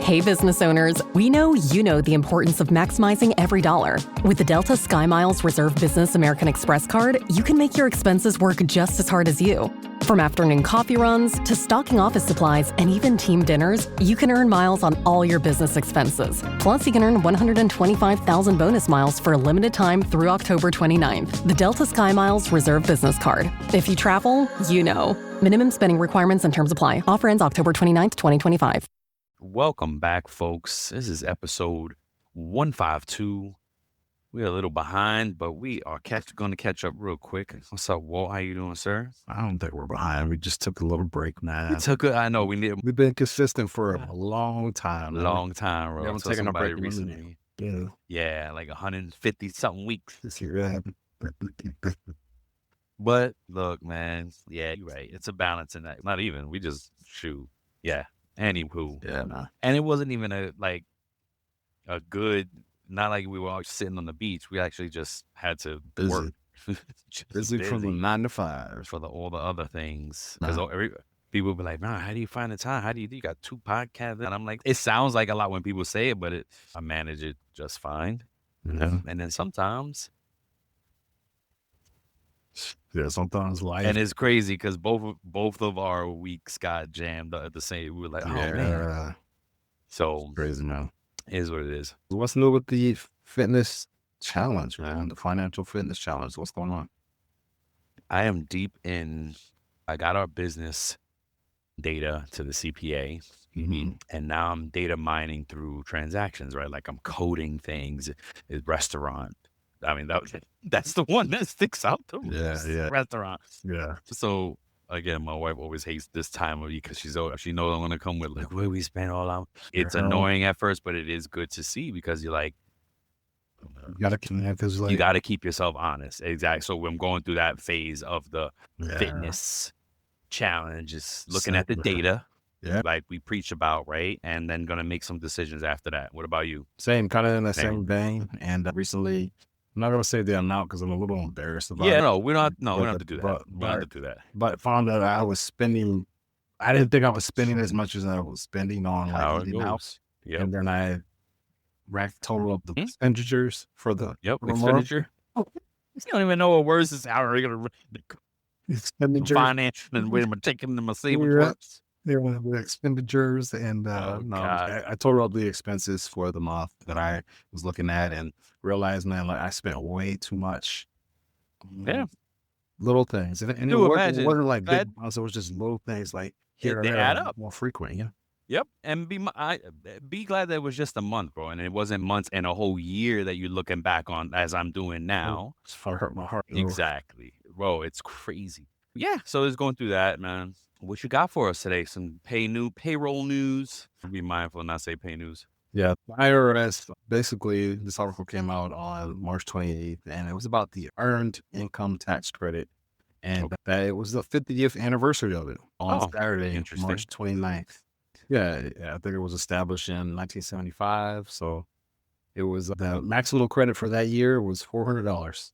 Hey, business owners, we know you know the importance of maximizing every dollar. With the Delta SkyMiles Reserve Business American Express card, you can make your expenses work just as hard as you. From afternoon coffee runs to stocking office supplies and even team dinners, you can earn miles on all your business expenses. Plus, you can earn 125,000 bonus miles for a limited time through October 29th. The Delta SkyMiles Reserve Business Card. If you travel, you know. Minimum spending requirements and terms apply. Offer ends October 29th, 2025. Welcome back, folks. This is episode 152. We're a little behind, but we are going to catch up real quick. What's up, Walt? How you doing, sir? I don't think we're behind. We just took a little break, man. I know We've been consistent for a long time. Long time, bro. We haven't taken a break recently. Yeah. Yeah, like 150 something weeks. This year, But look, man. Yeah, you're right. It's a balance in that. Not even. We just shoot. Yeah. Anywho. Yeah, man. And it wasn't even a good. Not like we were all sitting on the beach. We actually just had to work. Busy from the 9 to 5 for all the other things. Because people be like, man, how do you find the time? How do you do? You got 2 podcasts, and I'm like, it sounds like a lot when people say it, but I manage it just fine. Yeah. And then sometimes, sometimes life. and it's crazy because both of our weeks got jammed at the same. We were like, oh man. So crazy, man. Is what it is. What's new with the fitness challenge, man? The financial fitness challenge. What's going on? I am deep in. I got our business data to the CPA, and now I'm data mining through transactions, right? Like I'm coding things. Restaurant. I mean, that's the one that sticks out to me. Yeah. Restaurant. Yeah. So again, my wife always hates this time of year because she knows I'm going to come with like where we spend all out. It's annoying at first, but it is good to see because you're like, you got to keep yourself honest. Exactly. So I'm going through that phase of the fitness challenge, is looking at the data, like we preach about, right? And then going to make some decisions after that. What about you? Same, kind of in the same vein. And recently, I'm not going to say the amount because I'm a little embarrassed about it. Yeah, we don't have to do that. We don't have to do that. But found that I didn't think I was spending as much as I was spending on like eating out. Yep. And then I racked total up the expenditures for the expenditure. You don't even know what words is out. You're going to expenditure finance and we're taking them a savings. They were the expenditures, and I totaled up the expenses for the month that I was looking at and realized, man, like I spent way too much. Yeah. Little things. And it wasn't like big amounts, it was just little things like here and there. They add up. More frequent, yeah. Yep. And be glad that it was just a month, bro. And it wasn't months and a whole year that you're looking back on as I'm doing now. It's hurt my heart. Exactly. Bro, it's crazy. Yeah. So it's going through that, man. What you got for us today? Some payroll news. Be mindful, not say pay news. Yeah, IRS, basically, this article came out on March 28th, and it was about the earned income tax credit, and that it was the 50th anniversary of it on Saturday, March 29th. Yeah, I think it was established in 1975, so it was the maximum credit for that year was $400,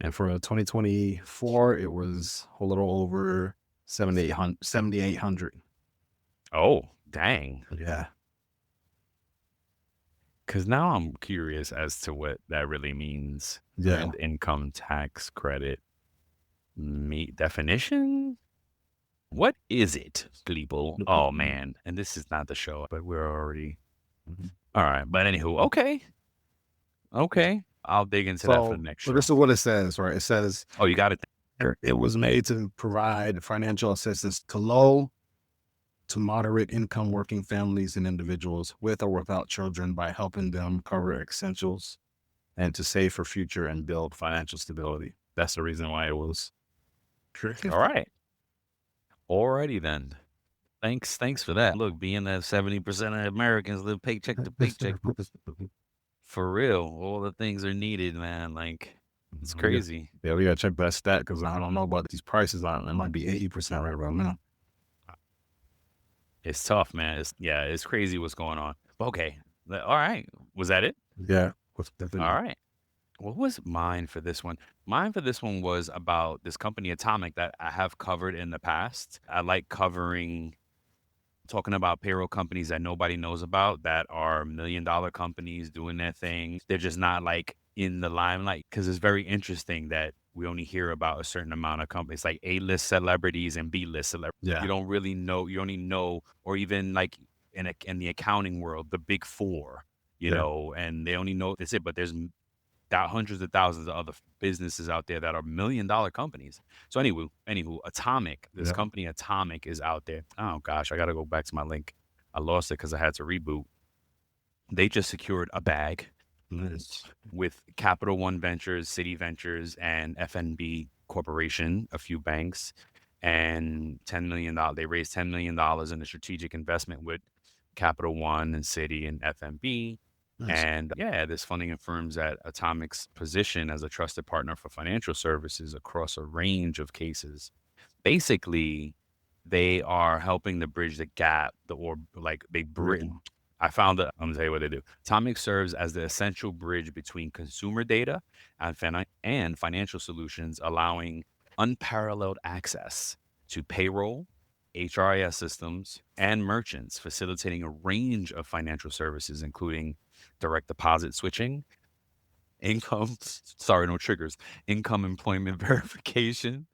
and for 2024, it was a little over $7,800. Oh, dang. Yeah. Because now I'm curious as to what that really means. Yeah. And income tax credit definition? What is it, people? Oh, man. And this is not the show, but we're already... All right. But anywho, okay. I'll dig into that for the next show. This is what it says, right? It says... Oh, you got it. It was made to provide financial assistance to low to moderate income working families and individuals with or without children by helping them cover essentials and to save for future and build financial stability. That's the reason why it was. All right. Alrighty then. Thanks for that. Look, being that 70% of Americans live paycheck to paycheck. For real, all the things are needed, man. Like, it's crazy. Yeah, we gotta check that stat because I don't know about these prices. It might be 80% right about now. It's tough, man. It's crazy what's going on. Okay. All right. Was that it? Yeah. All right. What was mine for this one? Mine for this one was about this company Atomic that I have covered in the past. I like covering talking about payroll companies that nobody knows about that are $1 million companies doing their thing. They're just not like in the limelight, because it's very interesting that we only hear about a certain amount of companies, like A-list celebrities and B-list celebrities. Yeah. You don't really know. You only know, or even like in the accounting world, the big four, and they only know that's it. But there's hundreds of thousands of other businesses out there that are $1 million companies. So anywho, Atomic, this company Atomic is out there. Oh gosh, I got to go back to my link. I lost it because I had to reboot. They just secured a bag with Capital One Ventures, City Ventures, and FNB Corporation, a few banks, and $10 million. They raised $10 million in a strategic investment with Capital One and City and FNB. Nice. And this funding affirms that Atomic's position as a trusted partner for financial services across a range of cases. Basically, they are helping to bridge the gap, I found that I'm gonna tell you what they do. Atomic serves as the essential bridge between consumer data and financial solutions, allowing unparalleled access to payroll, HRIS systems, and merchants, facilitating a range of financial services, including direct deposit switching, income employment verification,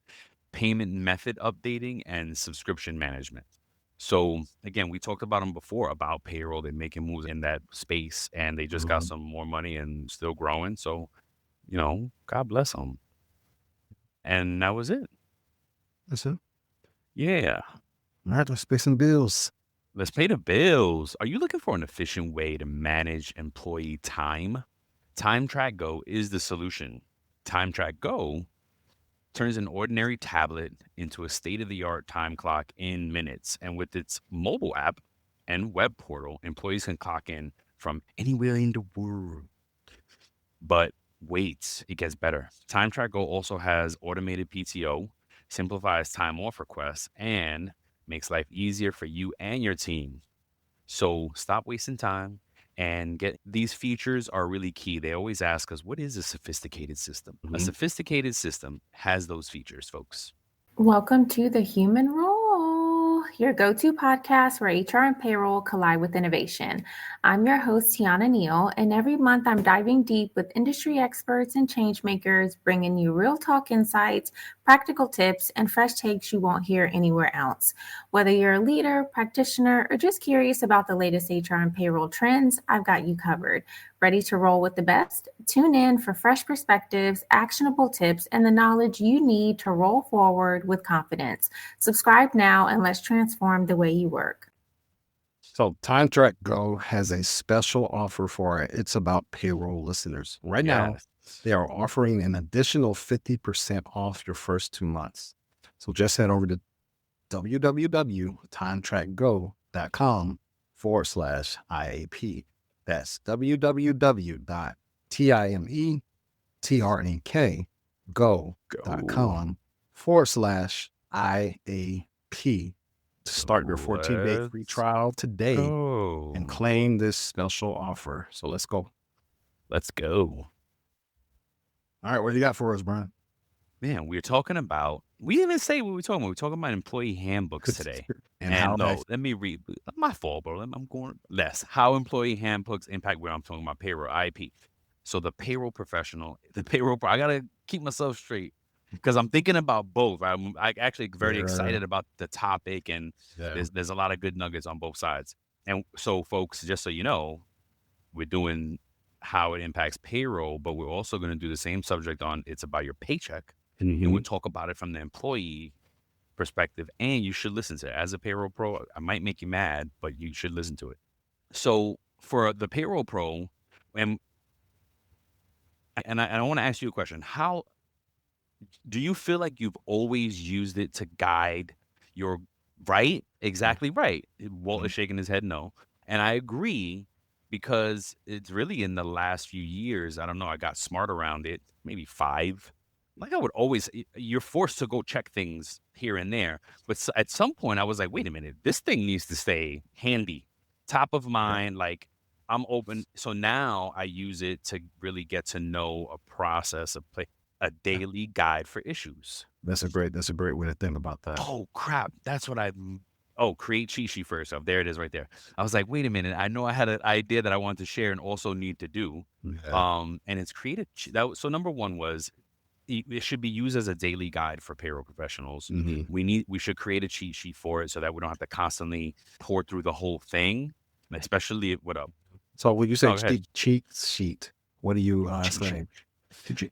payment method updating, and subscription management. So again, we talked about them before about payroll. They're making moves in that space, and they just got some more money and still growing. So, God bless them. And that was it. That's it. Yeah. All right, let's pay some bills. Let's pay the bills. Are you looking for an efficient way to manage employee time? TimeTrack Go is the solution. TimeTrack Go turns an ordinary tablet into a state-of-the-art time clock in minutes. And with its mobile app and web portal, employees can clock in from anywhere in the world. But wait, it gets better. TimeTrack Go also has automated PTO, simplifies time off requests, and makes life easier for you and your team. So stop wasting time and get these features are really key. They always ask us, what is a sophisticated system? A sophisticated system has those features, folks. Welcome to The Human Role, your go-to podcast where HR and payroll collide with innovation. I'm your host, Tiana Neal, and every month I'm diving deep with industry experts and change makers, bringing you real talk insights, practical tips, and fresh takes you won't hear anywhere else. Whether you're a leader, practitioner, or just curious about the latest HR and payroll trends, I've got you covered. Ready to roll with the best? Tune in for fresh perspectives, actionable tips, and the knowledge you need to roll forward with confidence. Subscribe now and let's transform the way you work. So TimeTrack Go has a special offer for It's About Payroll listeners. Right now, they are offering an additional 50% off your first 2 months. So just head over to www.timetrackgo.com/IAP. That's www.timetrackgo.com/IAP to start your 14-day free trial today and claim this special offer. So let's go. Let's go. All right, what do you got for us, Brian? Man, we didn't even say what we're talking about. We're talking about employee handbooks today. Let me read. My fault, bro. I'm going less. How employee handbooks impact where I'm talking about payroll, IAP. So the payroll professional, I got to keep myself straight because I'm thinking about both. I'm actually very excited about the topic, and there's a lot of good nuggets on both sides. And so, folks, just so you know, we're doing how it impacts payroll, but we're also going to do the same subject on It's About Your Paycheck. And we'll talk about it from the employee perspective, and you should listen to it. As a payroll pro, I might make you mad, but you should listen to it. So for the payroll pro, and I want to ask you a question. How do you feel like you've always used it to guide your right? Exactly right. Walt is shaking his head no. And I agree, because it's really in the last few years, I don't know, I got smart around it, maybe 5. Like I would always, you're forced to go check things here and there. But at some point I was like, wait a minute, this thing needs to stay handy, top of mind. Like I'm open. So now I use it to really get to know a process of a daily guide for issues. That's a great way to think about that. Oh crap. That's what create cheat sheet for yourself. There it is right there. I was like, wait a minute. I know I had an idea that I wanted to share and also need to do. Yeah. And it's created. So number one was it should be used as a daily guide for payroll professionals. Mm-hmm. We should create a cheat sheet for it so that we don't have to constantly pour through the whole thing, especially what up. So when you say Oh, go ahead. cheat sheet, what are you Cheat saying?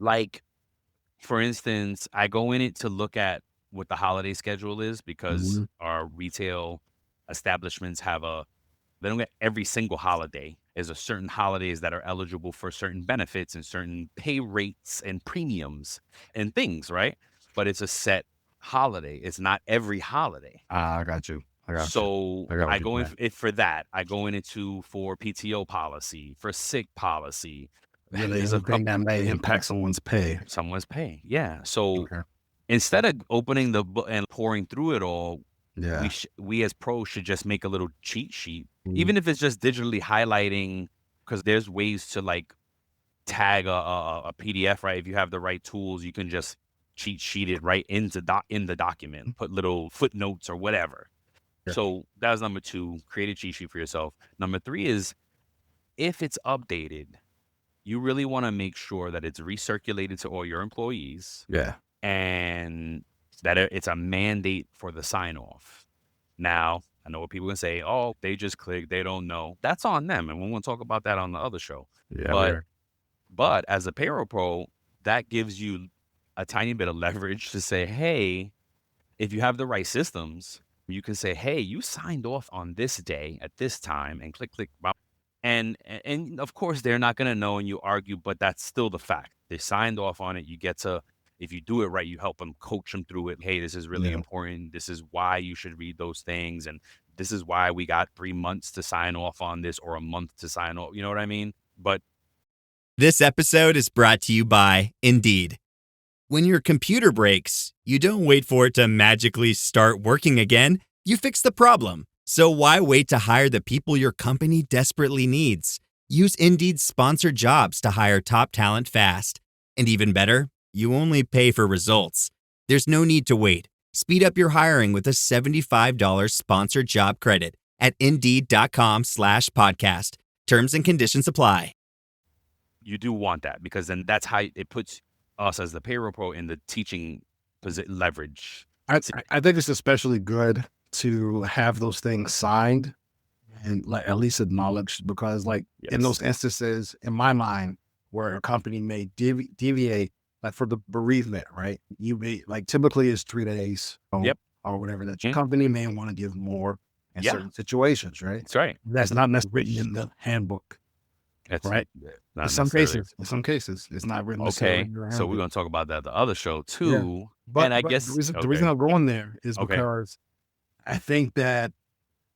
Like, for instance, I go in it to look at what the holiday schedule is because our retail establishments they don't get every single holiday. There's a certain holidays that are eligible for certain benefits and certain pay rates and premiums and things, right? But it's a set holiday. It's not every holiday. I got you. So I got I what go you're in for that. I go in it for PTO policy, for sick policy. Really, anything that may impact someone's pay. Someone's pay. Yeah. So Okay. instead of opening the book and pouring through it all, Yeah. we as pros should just make a little cheat sheet, Mhm. even if it's just digitally highlighting, because there's ways to like tag a PDF, right? If you have the right tools, you can just cheat sheet it right into in the document, put little footnotes or whatever. Yeah. So that was number 2, create a cheat sheet for yourself. Number 3 is if it's updated, you really want to make sure that it's recirculated to all your employees. Yeah. And that it's a mandate for the sign off. Now, I know what people can say, oh, they just click, they don't know. That's on them. And we won't talk about that on the other show. Yeah. But as a payroll pro, that gives you a tiny bit of leverage to say, hey, if you have the right systems, you can say, hey, you signed off on this day at this time and click. And of course, they're not going to know and you argue, but that's still the fact. They signed off on it. You get to, if you do it right, you help them, coach them through it. Hey, this is really important. This is why you should read those things. And this is why we got 3 months to sign off on this or a month to sign off. You know what I mean? But this episode is brought to you by Indeed. When your computer breaks, you don't wait for it to magically start working again. You fix the problem. So why wait to hire the people your company desperately needs? Use Indeed's sponsored jobs to hire top talent fast. And even better, you only pay for results. There's no need to wait. Speed up your hiring with a $75 sponsored job credit at Indeed.com/podcast. Terms and conditions apply. You do want that because then that's how it puts us as the payroll pro in the teaching leverage. I think it's especially good to have those things signed and like at least acknowledged because like in those instances, in my mind, where a company may deviate, like for the bereavement, right? You may like typically it's 3 days or whatever that your company may want to give more in certain situations, right? That's right. That's not necessarily written in the handbook. That's right. In some cases, it's not written. Okay. So we're going to talk about that the other show too. Yeah. But I guess the reason I'm going there is because I think that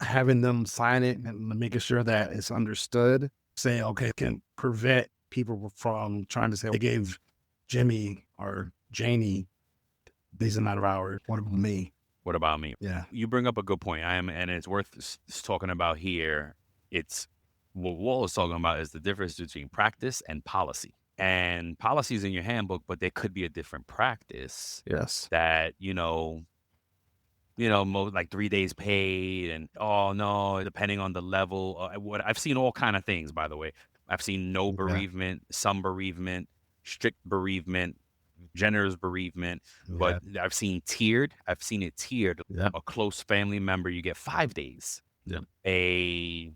having them sign it and making sure that it's understood, saying, okay, can prevent people from trying to say, they gave Jimmy or Janie these amount of hours. What about me? What about me? Yeah. You bring up a good point. And it's worth talking about here. It's what Wall is talking about is the difference between practice and policy. And policies in your handbook, but there could be a different practice. Yes. That, like 3 days paid and, oh, no, depending on the level. What I've seen all kind of things, by the way. I've seen no bereavement, some bereavement, strict bereavement, generous bereavement. But I've seen tiered. I've seen it tiered. Yeah. A close family member, you get 5 days. Yeah. A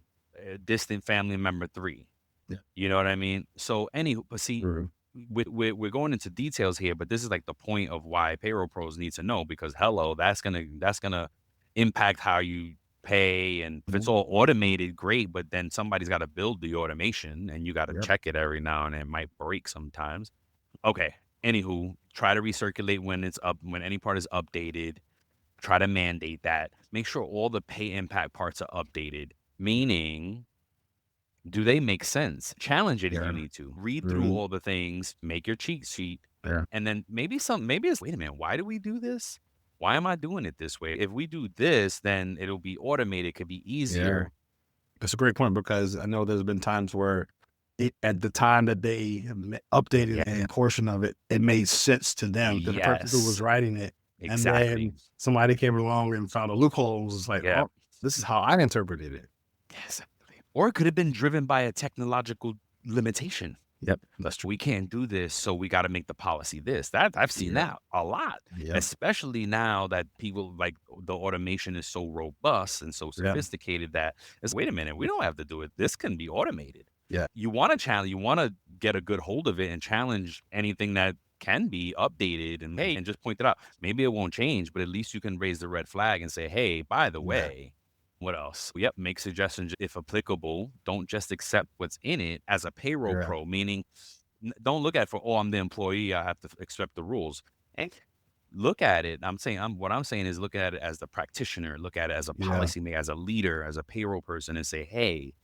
distant family member 3. Yeah. You know what I mean? So but see, we're going into details here, but this is like the point of why payroll pros need to know because that's gonna impact how you pay. And if it's all automated, great, but then somebody's got to build the automation and you got to check it every now and then. It might break sometimes. Okay. Anywho, try to recirculate when it's up, when any part is updated. Try to mandate that. Make sure all the pay impact parts are updated. Meaning, do they make sense? Challenge it if you need to. Read through all the things, make your cheat sheet, and then maybe it's, wait a minute, why do we do this? Why am I doing it this way? If we do this, then it'll be automated. It could be easier. Yeah. That's a great point because I know there's been times where at the time that they updated a portion of it, it made sense to them. The person who was writing it Exactly. And then somebody came along and found a loophole. It was like, Yeah. oh, this is how I interpreted it. Exactly. Or it could have been driven by a technological limitation. Yep, that's true. We can't do this, so we got to make the policy this. That I've seen that a lot, Yep. especially now that people like the automation is so robust and so sophisticated that it's, wait a minute, we don't have to do it. This can be automated. Yeah. You want to challenge, you want to get a good hold of it and challenge anything that can be updated and and just point it out. Maybe it won't change, but at least you can raise the red flag and say, hey, by the way, what else? Yep, make suggestions if applicable. Don't just accept what's in it as a payroll pro, meaning don't look at it for, oh, I'm the employee, I have to accept the rules. And look at it. What I'm saying is look at it as the practitioner, look at it as a policy maker, as a leader, as a payroll person, and say, hey,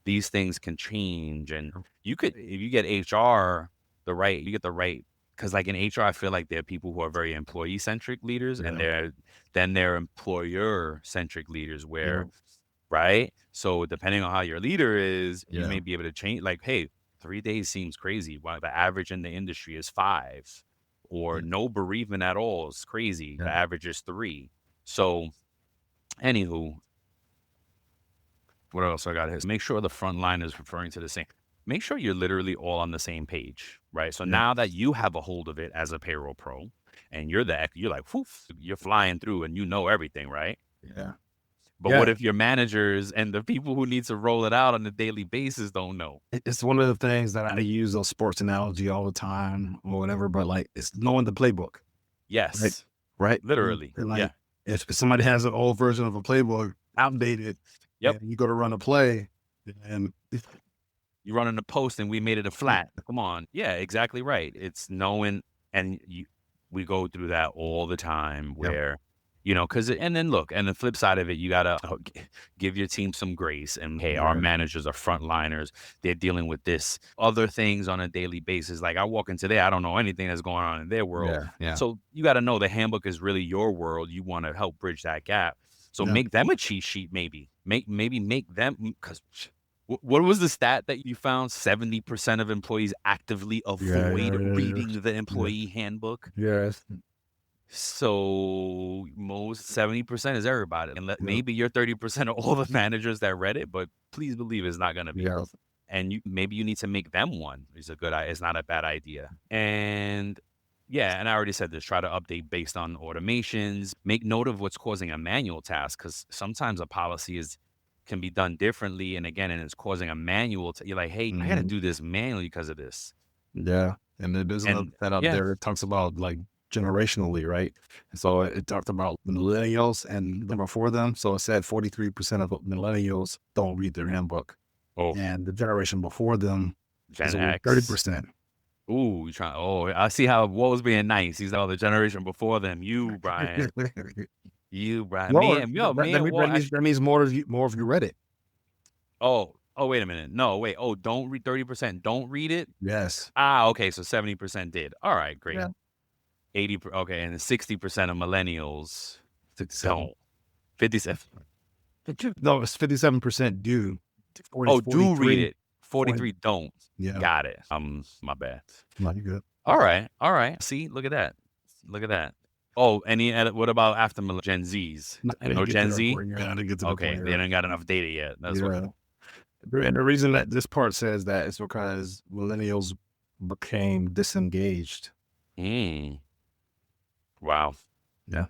these things can change. And you could, if you get HR you get the right, because like in HR, I feel like there are people who are very employee-centric leaders, and they're employer-centric leaders where, right? So depending on how your leader is, you may be able to change, like, hey, 3 days seems crazy. Why the average in the industry is 5, or no bereavement at all is crazy. The average is 3. So anywho, what else I got here? Make sure the front line is referring to the same. Make sure you're literally all on the same page, right? So now that you have a hold of it as a payroll pro, and you're like, whoof, you're flying through and you know everything, right? Yeah. But what if your managers and the people who need to roll it out on a daily basis don't know? It's one of the things that I use a sports analogy all the time or whatever, but like it's knowing the playbook. Yes. Right. Literally. And like if somebody has an old version of a playbook, outdated, and you go to run a play, and you run in a post and we made it a flat. Come on. Yeah, exactly right. It's knowing, and we go through that all the time where, and then look, and the flip side of it, you got to give your team some grace. And hey, our managers are frontliners. They're dealing with this other things on a daily basis. Like I walk into there, I don't know anything that's going on in their world. So you got to know the handbook is really your world. You want to help bridge that gap. So make them a cheat sheet, maybe make them, because what was the stat that you found? 70% of employees actively avoid reading the employee handbook. Yes. So most 70% is everybody. And maybe you're 30% of all the managers that read it, but please believe it's not going to be. And maybe you need to make them one. It's not a bad idea. And and I already said this, try to update based on automations, make note of what's causing a manual task. Because sometimes a policy can be done differently. And again, and it's causing a manual. You're like, hey, I got to do this manually because of this. Yeah. And there's another that out there. It talks about like generationally, right? And so it talked about millennials and before them. So it said 43% of millennials don't read their handbook. Oh. And the generation before them is Gen X. 30%. Ooh, you trying? Oh, I see how what was being nice. He's the generation before them. You, Brian. That means more of you read it. Oh, wait a minute. No, wait. Oh, don't read 30%. Don't read it. Yes. Okay. So 70% did. All right, great. Yeah. 80. Okay, and 60% of millennials 67. don't. 57. No, it's 57% do. 40, do read it. 43 don't. Yeah. Got it. My bad. No, you're good. All right. See, look at that. Oh, what about after Gen Zs? No Gen Z? Okay, they didn't got enough data yet. That's what. And the reason that this part says that is because millennials became disengaged. Wow. Yeah.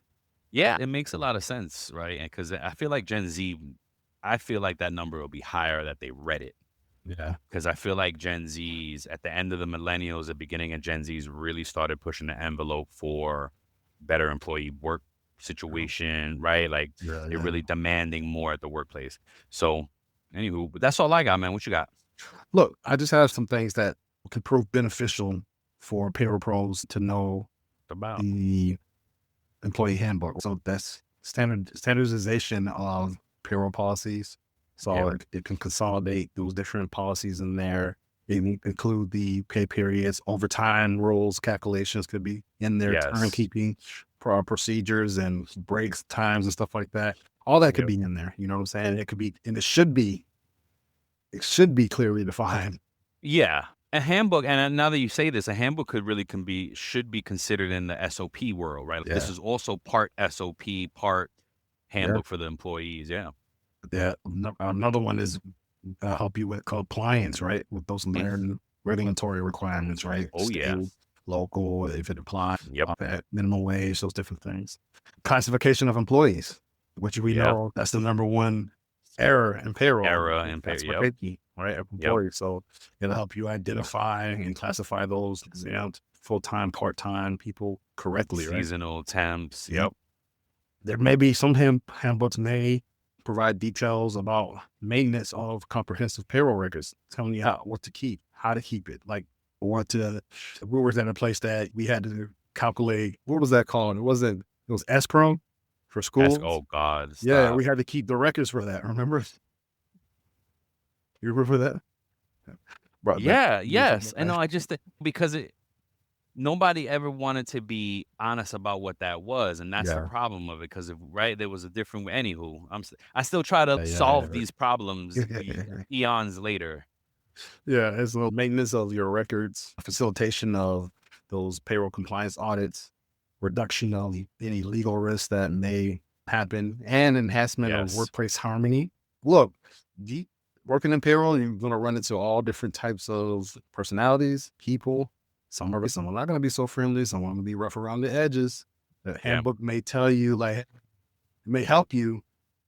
Yeah, it makes a lot of sense, right? Because I feel like Gen Z, that number will be higher that they read it. Yeah. Because I feel like Gen Zs, at the end of the millennials, the beginning of Gen Zs really started pushing the envelope for better employee work situation, right? Like they're really demanding more at the workplace. So anywho, but that's all I got, man. What you got? Look, I just have some things that could prove beneficial for payroll pros to know about the employee handbook. So that's standardization of payroll policies. So it can consolidate those different policies in there. It can include the pay periods, overtime rules, calculations could be in there, timekeeping procedures and breaks, times and stuff like that. All that could be in there. You know what I'm saying? It could be, and it should be clearly defined. Yeah. A handbook, and now that you say this, a handbook should be considered in the SOP world, right? Yeah. This is also part SOP, part handbook for the employees. Yeah. Yeah. Another one is help you with compliance, right? With those regulatory requirements, right? Oh, yeah. State, local, if it applies, Yep. at minimum wage, those different things. Classification of employees, which we know that's the number one error in payroll. Yep. Right? Of employees. So it'll help you identify and classify those exempt, full-time, part-time people correctly, right? Seasonal temps. Yep. There may be some handbooks may provide details about maintenance of comprehensive payroll records, telling you what to keep, how to keep it. Like we were in a place that we had to calculate, what was that called? It was escrow for schools. Oh God. Stop. Yeah, we had to keep the records for that. Remember? You remember that? Yes. And no, I just because nobody ever wanted to be honest about what that was, and that's the problem of it. Because there was a different way. Anywho, I still try to solve these problems eons later. Yeah, it's a maintenance of your records, facilitation of those payroll compliance audits, reduction of any legal risks that may happen, and enhancement of workplace harmony. Look, working in payroll, you're going to run into all different types of personalities, people. Some are not going to be so friendly. Some are going to be rough around the edges. The handbook may tell you, it may help you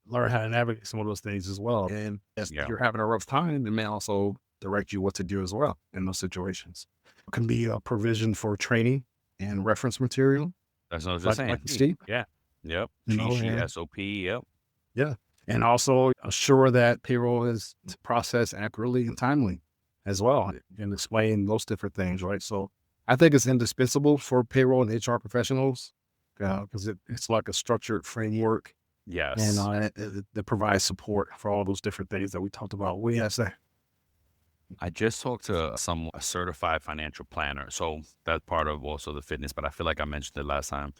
learn how to navigate some of those things as well. And if you're having a rough time, it may also direct you what to do as well in those situations. It can be a provision for training and reference material. That's what I was just saying. Like Steve. Yeah. Yep. Cheat, SOP. Yep. Yeah. And also assure that payroll is processed accurately and timely as well, and explain those different things, right? So I think it's indispensable for payroll and HR professionals because it's like a structured framework. Yes. And it provides support for all those different things that we talked about. What do you have to say? I just talked to a certified financial planner. So that's part of also the fitness, but I feel like I mentioned it last time.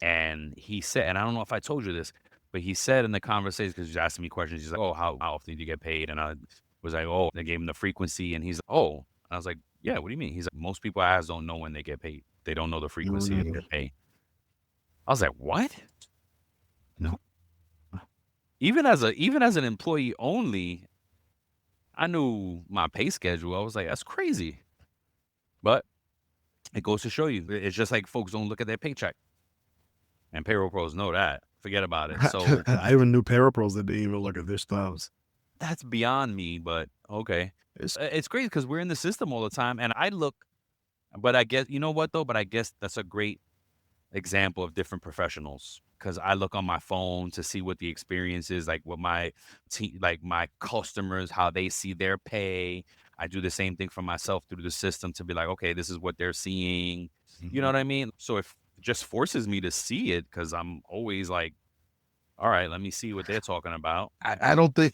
And he said, and I don't know if I told you this, but he said in the conversation, because he's asking me questions, he's like, oh, how often do you get paid? And I was like, oh, they gave him the frequency. And he's like, oh. And I was like, yeah, what do you mean? He's like, most people I ask don't know when they get paid. They don't know the frequency of their pay. I was like, what? No. Even as an employee only, I knew my pay schedule. I was like, that's crazy. But it goes to show you, it's just like folks don't look at their paycheck. And payroll pros know that. Forget about it. So I even knew payroll pros that didn't even look at their stubs. That's beyond me, but okay. It's crazy because we're in the system all the time. And I look, but I guess, you know what though? But I guess that's a great example of different professionals. Because I look on my phone to see what the experience is, like what my my customers, how they see their pay. I do the same thing for myself through the system to be like, okay, this is what they're seeing. You know what I mean? So if it just forces me to see it, because I'm always like, all right, let me see what they're talking about. I don't think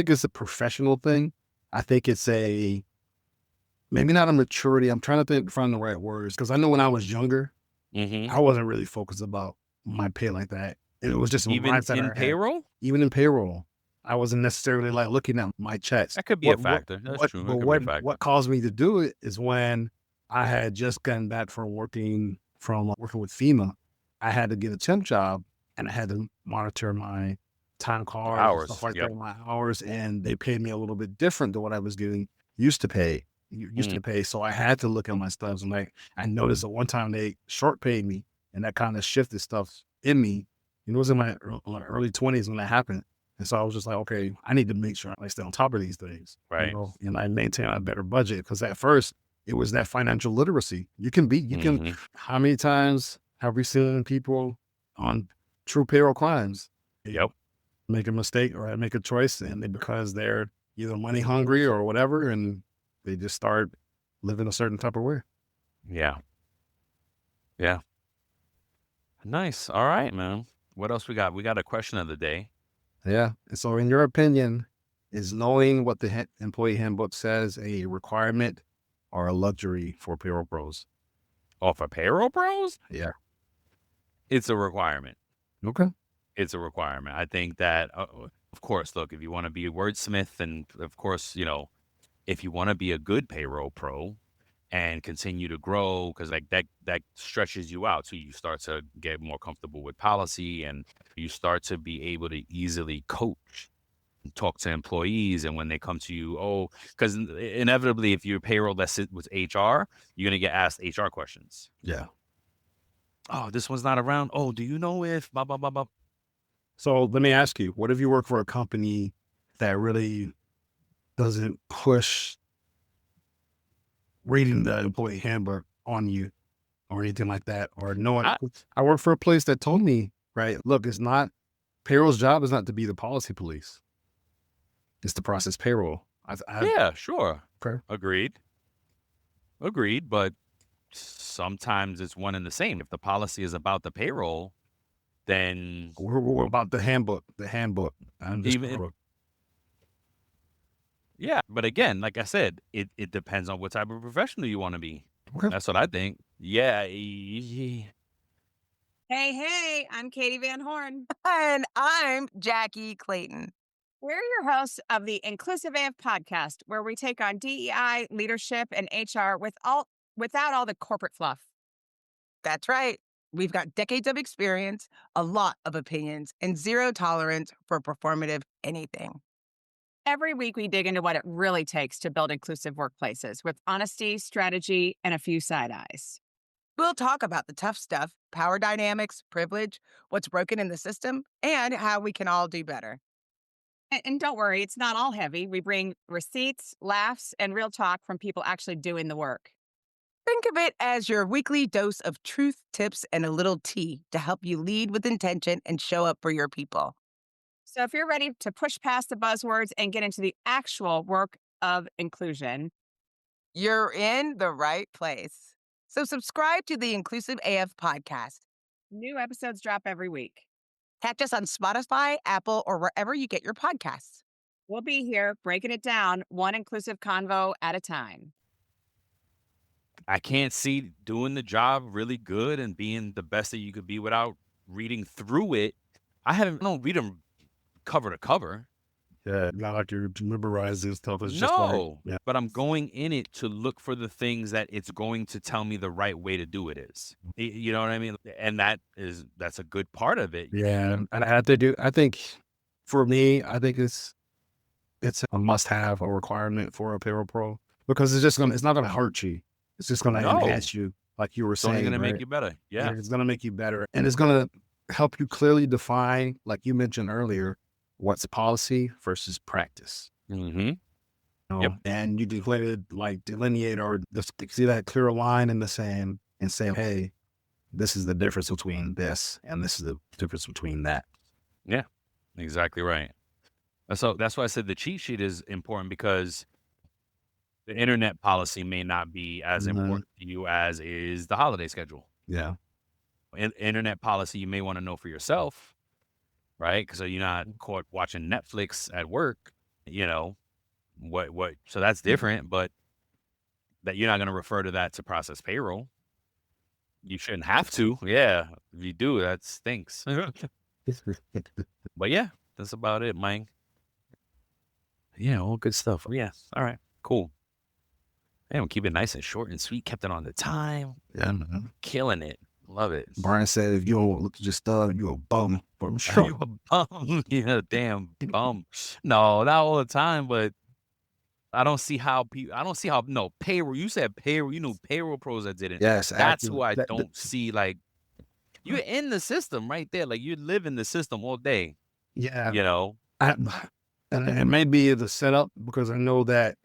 it's a professional thing. I think it's maybe not a maturity. I'm trying to find the right words, because I know when I was younger, I wasn't really focused about my pay like that. It was just even in payroll. Even in payroll, I wasn't necessarily like looking at my checks. That could be a factor. That's true. But what caused me to do it is when I had just gotten back from working with FEMA. I had to get a temp job, and I had to monitor my time cards, hours, stuff like that, my hours, and they paid me a little bit different than what I was used to pay. So I had to look at my stubs, and I noticed that one time they short paid me, and that kind of shifted stuff in me. It was in my early 20s when that happened. And so I was just like, okay, I need to make sure I stay on top of these things. Right. And I maintain a better budget, because at first it was that financial literacy. How many times have we seen people on true payroll clients? Yep. Make a mistake or make a choice, and because they're either money hungry or whatever, and they just start living a certain type of way. Yeah. Yeah. Nice. All right, man. What else we got? We got a question of the day. Yeah. And so in your opinion, is knowing what the employee handbook says a requirement or a luxury for payroll pros? Oh, for payroll pros? Yeah. It's a requirement. Okay. It's a requirement. I think that, of course, look, if you want to be a wordsmith, and of course, if you want to be a good payroll pro and continue to grow, because like that stretches you out. So you start to get more comfortable with policy, and you start to be able to easily coach and talk to employees. And when they come to you, because inevitably, if you're payroll that sits with HR, you're going to get asked HR questions. Yeah. Oh, this one's not around. Oh, do you know if blah, blah, blah, blah. So let me ask you, what if you work for a company that really doesn't push reading the employee handbook on you or anything like that? Or knowing, I work for a place that told me, right, look, payroll's job is not to be the policy police. It's to process payroll. Yeah, sure. Okay. Agreed. But sometimes it's one and the same. If the policy is about the payroll, then we're about the handbook. Yeah, but again, like I said, it depends on what type of professional you want to be. Okay. That's what I think. Yeah. Hey, I'm Katie Van Horn. And I'm Jackie Clayton. We're your hosts of the Inclusive AF podcast, where we take on DEI, leadership, and HR without all the corporate fluff. That's right. We've got decades of experience, a lot of opinions, and zero tolerance for performative anything. Every week, we dig into what it really takes to build inclusive workplaces with honesty, strategy, and a few side eyes. We'll talk about the tough stuff, power dynamics, privilege, what's broken in the system, and how we can all do better. And don't worry, it's not all heavy. We bring receipts, laughs, and real talk from people actually doing the work. Think of it as your weekly dose of truth, tips, and a little tea to help you lead with intention and show up for your people. So if you're ready to push past the buzzwords and get into the actual work of inclusion, you're in the right place. So subscribe to the Inclusive AF podcast. New episodes drop every week. Catch us on Spotify, Apple, or wherever you get your podcasts. We'll be here breaking it down one inclusive convo at a time. I can't see doing the job really good and being the best that you could be without reading through it. I don't read them cover to cover. Yeah, not like you're memorizing stuff. It's just but I'm going in it to look for the things that it's going to tell me the right way to do it is. You know what I mean? And that's a good part of it. Yeah, and I think for me, I think it's a must-have, a requirement for a payroll pro, because it's not gonna hurt you. It's just gonna enhance you, like you were saying. It's only gonna right? make you better. Yeah, it's gonna make you better, and it's gonna help you clearly define, like you mentioned earlier, what's policy versus practice. Mm-hmm. Yep. And you delineate or just see that clear line in the sand and say, hey, this is the difference between this and this is the difference between that. Yeah, exactly right. So that's why I said the cheat sheet is important, because the internet policy may not be as important to you as is the holiday schedule. Yeah. Internet policy you may want to know for yourself, right? Because so you're not caught watching Netflix at work, what. So that's different, but that you're not going to refer to that to process payroll. You shouldn't have to. Yeah, if you do, that stinks. But yeah, that's about it, Mike. Yeah, all good stuff. Yeah, all right, cool. We'll keep it nice and short and sweet. Kept it on the time. Yeah, man. Killing it. Love it. Brian said, if you don't look at your stuff, you a bum. For sure. You a bum. Yeah, damn bum. No, not all the time, but I don't see how payroll. You said payroll. Payroll pros that didn't. Yes, that's who I don't see. Like, you're in the system right there. Like, you live in the system all day. Yeah. And it may be the setup, because I know that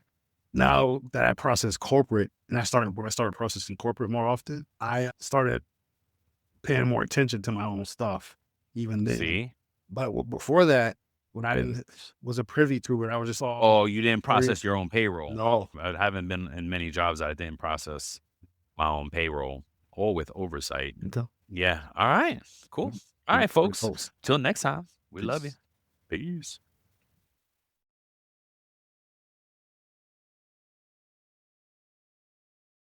now that I process corporate, and when I started processing corporate more often, I started paying more attention to my own stuff even then. See? But before that, when I wasn't privy to it, I was just all... Oh, you didn't process your own payroll? No. I haven't been in many jobs that I didn't process my own payroll, all with oversight. Yeah. All right. Cool. All right, folks. Till next time. We love you. Peace.